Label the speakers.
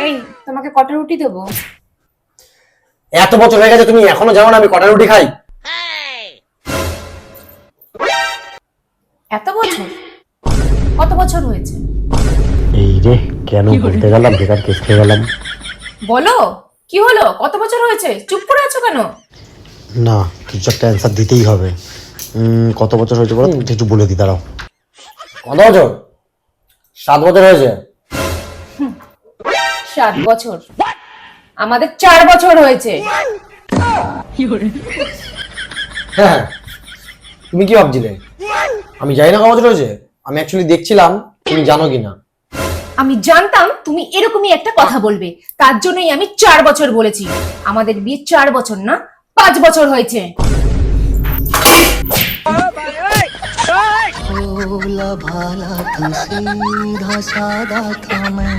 Speaker 1: এই, তোমাকে কটা রুটি দেবো?
Speaker 2: এত বছর হয়ে গেছে তুমি এখনো জানো না আমি কটা রুটি খাই?
Speaker 1: এত বছর? কত বছর হয়েছে?
Speaker 2: এই রে, কেন বলতে গেলাম, বেকার কেস খেয়ে গেলাম।
Speaker 1: বলো, কি হলো? কত বছর হয়েছে? চুপ করে আছো কেন?
Speaker 2: না, কিছু একটা অ্যান্সার দিতেই হবে। কত বছর হয়েছে বলো, তুমি একটু বলে দিই, দাঁড়াও। কত বছর? 7 বছর হয়েছে।
Speaker 1: 7 বছর? আমাদের 4 বছর হয়েছে।
Speaker 2: হ্যাঁ, তুমি কি ভাবছিলে আমি জানি না কত বছর হয়েছে? আমি অ্যাকচুয়ালি দেখছিলাম তুমি জানো কিনা।
Speaker 1: আমি জানতাম তুমি এরকমই একটা কথা বলবে, তার জন্যই আমি 4 বছর বলেছি। আমাদের বিয়ে 4 বছর না, 5 বছর হয়েছে।
Speaker 3: भोला भाला था सीधा सादा था मैं।